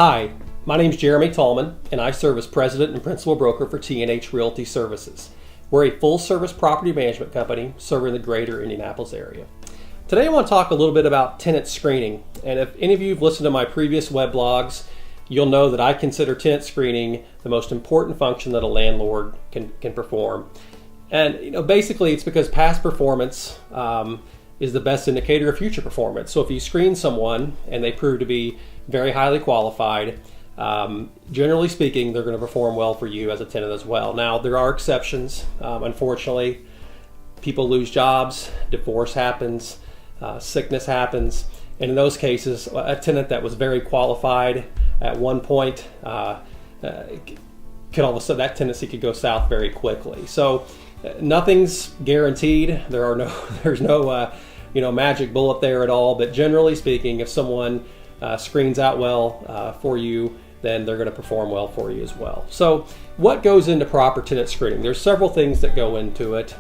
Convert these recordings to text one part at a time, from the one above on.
Hi, my name is Jeremy Tallman, and I serve as President and Principal Broker for T&H Realty Services. We're a full-service property management company serving the greater Indianapolis area. Today I want to talk a little bit about tenant screening, and if any of you have listened to my previous web blogs, you'll know that I consider tenant screening the most important function that a landlord can perform. And basically it's because past performance is the best indicator of future performance. So if you screen someone and they prove to be very highly qualified, generally speaking, they're going to perform well for you as a tenant as well. Now, there are exceptions. Unfortunately, people lose jobs, divorce happens, sickness happens, and in those cases, a tenant that was very qualified at one point could all of a sudden, that tenancy could go south very quickly. So nothing's guaranteed. There's no magic bullet there at all. But generally speaking, if someone screens out well for you, then they're going to perform well for you as well. So what goes into proper tenant screening? There's several things that go into it.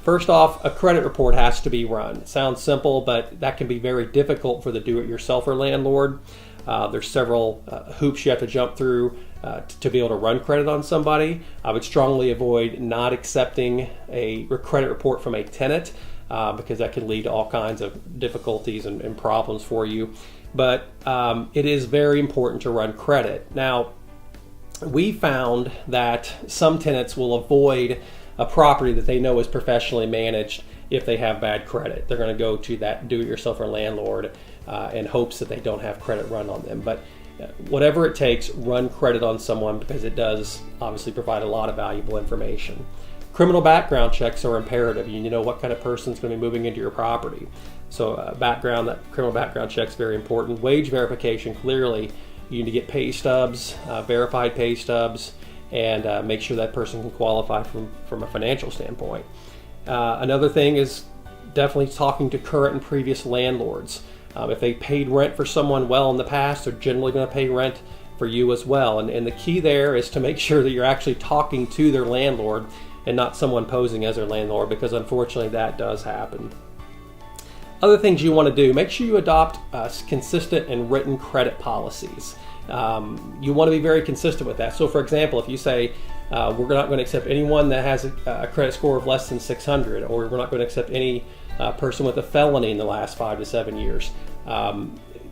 First off, a credit report has to be run. It sounds simple, but that can be very difficult for the do-it-yourselfer landlord. There's several hoops you have to jump through to be able to run credit on somebody. I would strongly avoid not accepting a credit report from a tenant because that can lead to all kinds of difficulties and problems for you. But it is very important to run credit. Now, we found that some tenants will avoid a property that they know is professionally managed if they have bad credit. They're going to go to that do-it-yourselfer landlord in hopes that they don't have credit run on them. But whatever it takes, run credit on someone because it does obviously provide a lot of valuable information. Criminal background checks are imperative. You need to know what kind of person is going to be moving into your property. So that criminal background check is very important. Wage verification, clearly, you need to get pay stubs, verified pay stubs, and make sure that person can qualify from a financial standpoint. Another thing is definitely talking to current and previous landlords. If they paid rent for someone well in the past, they're generally going to pay rent for you as well. And the key there is to make sure that you're actually talking to their landlord and not someone posing as their landlord, because unfortunately that does happen. Other things you want to do, make sure you adopt consistent and written credit policies. You want to be very consistent with that. So for example, if you say, we're not going to accept anyone that has a credit score of less than 600, or we're not going to accept any person with a felony in the last 5 to 7 years.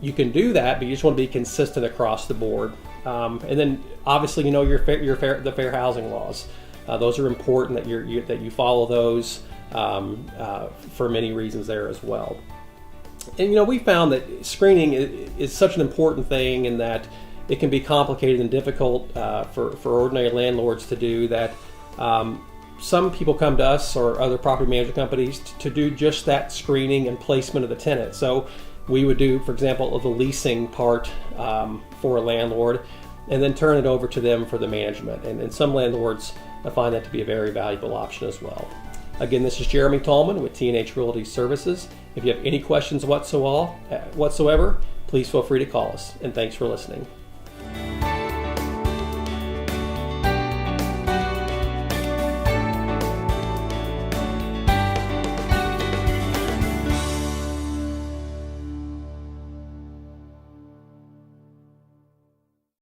You can do that, but you just want to be consistent across the board. And then obviously, the fair housing laws. Those are important that you follow those for many reasons there as well. And we found that screening is such an important thing, in that it can be complicated and difficult for ordinary landlords to do that. Some people come to us or other property management companies to do just that screening and placement of the tenant. So we would do, for example, the leasing part for a landlord and then turn it over to them for the management. And some landlords find that to be a very valuable option as well. Again, this is Jeremy Tallman with T&H Realty Services. If you have any questions whatsoever, please feel free to call us. And thanks for listening.